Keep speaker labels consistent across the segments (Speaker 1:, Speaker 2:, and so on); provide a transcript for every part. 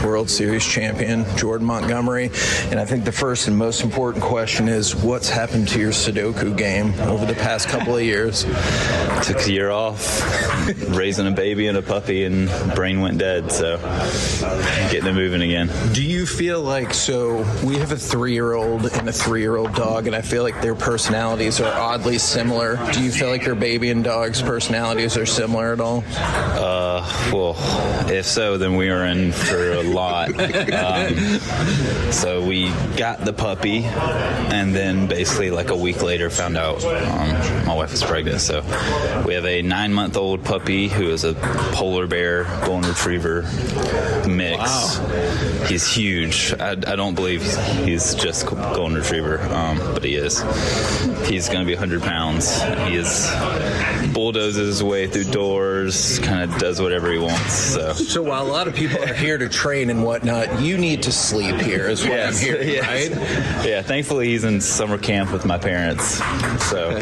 Speaker 1: World Series champion Jordan Montgomery, and I think the first and most important question is, what's happened to your Sudoku game over the past couple of years?
Speaker 2: Took a year off, raising a baby and a puppy, and brain went dead, so getting it moving again.
Speaker 1: Do you feel like, so we have a 3-year-old and a 3-year-old dog, and I feel like their personalities are oddly similar. Do you feel like your baby and dog's personalities are similar at all?
Speaker 2: Well, if so, then we were in for a lot. So we got the puppy, and then basically like a week later found out my wife was pregnant. So we have a 9-month-old puppy who is a polar bear golden retriever mix. Wow. He's huge. I don't believe he's just golden retriever, but he is. He's going to be 100 pounds. He bulldozes his way through doors, kind of does whatever he wants. So
Speaker 1: while a lot of people are here to train and whatnot, you need to sleep here is what I'm hearing, right?
Speaker 2: Yeah, thankfully he's in summer camp with my parents. So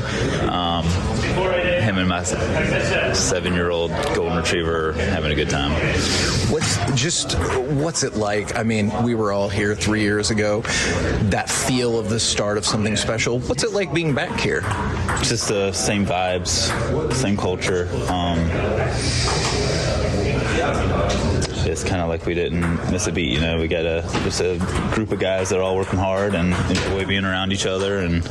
Speaker 2: him and my 7-year-old golden retriever having a good time.
Speaker 1: What's it like? I mean, we were all here 3 years ago. That feel of the start of something special. What's it like being back here?
Speaker 2: Just the same vibes, same culture. It's kind of like we didn't miss a beat, you know. We got just a group of guys that are all working hard and enjoy being around each other, and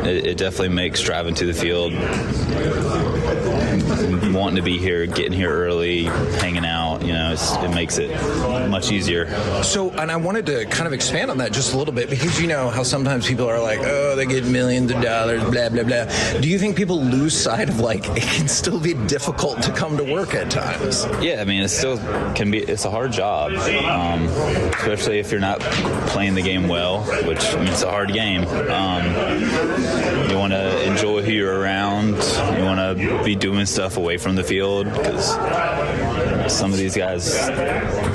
Speaker 2: it definitely makes driving to the field, wanting to be here, getting here early, hanging out, you know, it makes it much easier.
Speaker 1: So, and I wanted to kind of expand on that just a little bit, because you know how sometimes people are like, oh, they get millions of dollars, blah, blah, blah. Do you think people lose sight of, like, it can still be difficult to come to work at times?
Speaker 2: Yeah, I mean, it still can be, it's a hard job, especially if you're not playing the game well, which, I mean, it's a hard game. You want to enjoy who you're around. You want to be doing stuff away from the field, because some of these guys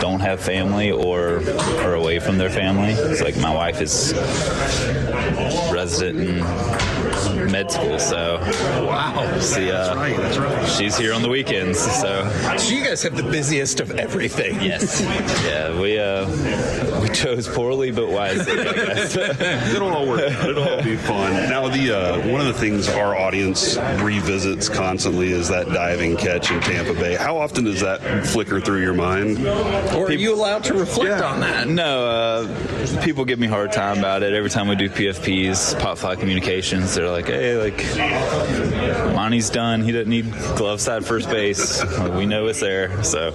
Speaker 2: don't have family or are away from their family. It's like my wife is resident in med school, so
Speaker 1: wow,
Speaker 2: that's right. She's here on the weekends, so
Speaker 1: you guys have the busiest of everything.
Speaker 2: Yes, yeah, we chose poorly but wisely, I guess.
Speaker 3: It'll all work. It'll all be fun. Now, one of the things our audience revisits constantly is that diving catch in Tampa Bay. How often does that flicker through your mind?
Speaker 1: Or are you allowed to reflect on that?
Speaker 2: No, people give me a hard time about it. Every time we do PFPs, Pop Fly Communications, they're like, hey, like, Monty's done. He doesn't need glove side first base. We know it's there. So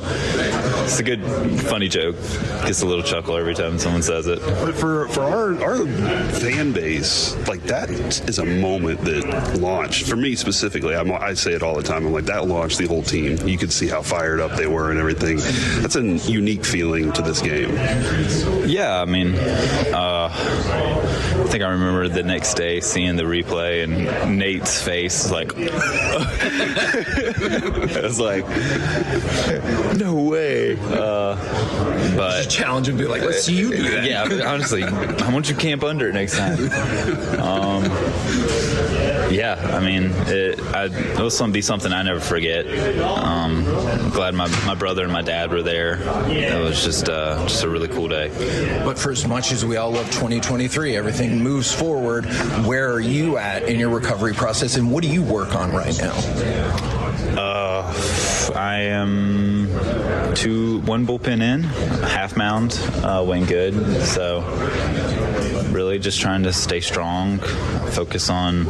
Speaker 2: it's a good, funny joke. Gets a little chuckle every time someone says it.
Speaker 3: But for our fan base, like, that is a moment that launched, for me specifically, I say it all the time, I'm like, that launched the whole team. You could see how fired up they were and everything. That's a unique feeling to this game.
Speaker 2: Yeah, I mean, I think I remember the next day seeing the replay and Nate's face was like, it was like, no way. But
Speaker 1: just challenge him, be like, let's see you do that.
Speaker 2: Yeah, honestly, I want you to camp under it next time. Yeah, I mean, it'll be something I never forget. I'm glad my brother and my dad were there. It was just a really cool day.
Speaker 1: But for as much as we all love 2023, everything moves forward. Where are you at in your recovery process, and what do you work on right now?
Speaker 2: I am one bullpen in, half mound, went good. So really just trying to stay strong, focus on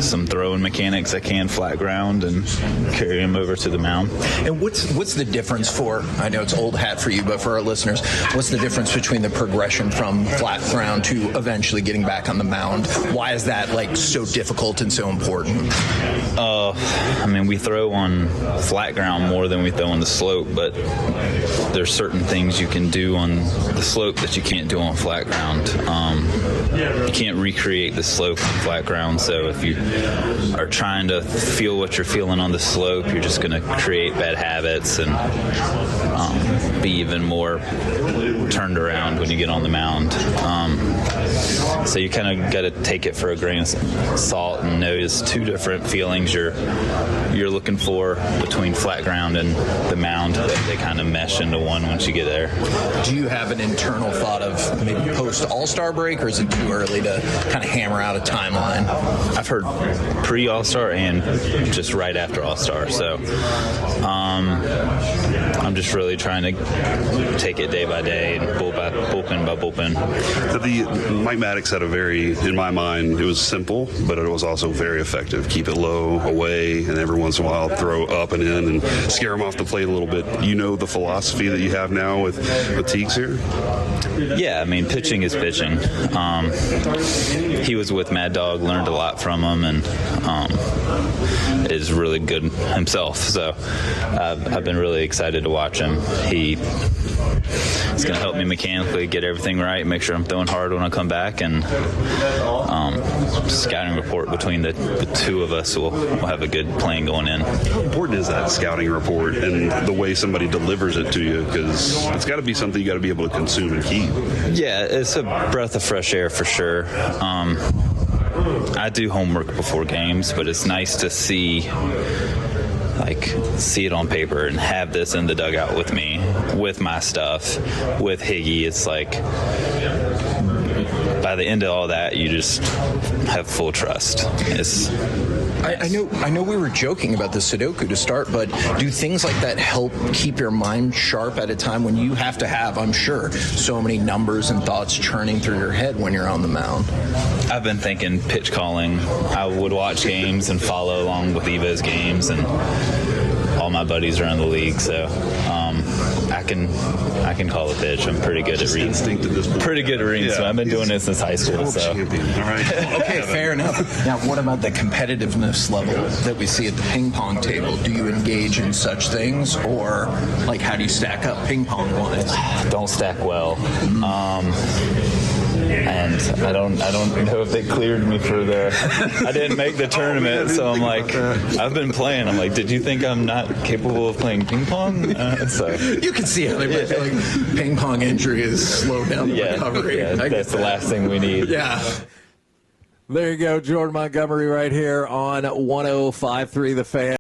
Speaker 2: some throwing mechanics I can flat ground, and carry them over to the mound.
Speaker 1: And what's the difference I know it's old hat for you, but for our listeners, what's the difference between the progression from flat ground to eventually getting back on the mound? Why is that, like, so difficult and so important?
Speaker 2: I mean, we throw on flat ground more than we throw on the slope, but there's certain things you can do on the slope that you can't do on flat ground. recreate the slope on flat ground. So if you are trying to feel what you're feeling on the slope, you're just going to create bad habits and be even more turned around when you get on the mound. So you kind of got to take it for a grain of salt and notice two different feelings you're looking for between flat ground and the mound. They kind of mesh into one once you get there.
Speaker 1: Do you have an internal thought of maybe post All-Star break, or is it too early to kind of hammer out a timeline?
Speaker 2: I've heard pre-All-Star and just right after All-Star. So I'm just really trying to take it day by day and bullpen by bullpen.
Speaker 3: Mike Maddox had a very, in my mind, it was simple, but it was also very effective. Keep it low, away, and every once in a while throw up and in and scare him off the plate a little bit. You know the philosophy that you have now with Teagues here?
Speaker 2: Yeah, I mean, pitching is pitching. He was with Mad Dog, learned a lot from him, and is really good himself. So I've been really excited to watch him. He's going to help me mechanically get everything right, make sure I'm throwing hard when I come back, and scouting report between the two of us will have a good plan going in.
Speaker 3: How important is that scouting report and the way somebody delivers it to you? Because it's got to be something you got to be able to consume and keep.
Speaker 2: Yeah, it's a breath of fresh air for sure. I do homework before games, but it's nice to see it on paper and have this in the dugout with me, with my stuff, with Higgy. It's like by the end of all that, you just have full trust.
Speaker 1: I know we were joking about the Sudoku to start, but do things like that help keep your mind sharp at a time when you have to have, I'm sure, so many numbers and thoughts churning through your head when you're on the mound?
Speaker 2: I've been thinking pitch calling. I would watch games and follow along with Evo's games, and all my buddies are in the league, so I can call a pitch. I'm pretty good at reading. Pretty good at reading. So I've been doing this since high school. So.
Speaker 3: All right.
Speaker 1: Okay, fair enough. Now, what about the competitiveness level that we see at the ping pong table? Do you engage in such things, or how do you stack up ping pong wise?
Speaker 2: Don't stack well. And I don't know if they cleared me for I didn't make the tournament, so I'm like, I've been playing. I'm like, did you think I'm not capable of playing ping pong? So
Speaker 1: you can see how they might feel like ping pong injury has slowed down the recovery.
Speaker 2: Yeah, that's the last thing we need.
Speaker 1: Yeah.
Speaker 4: There you go, Jordan Montgomery right here on 105.3 The Fan.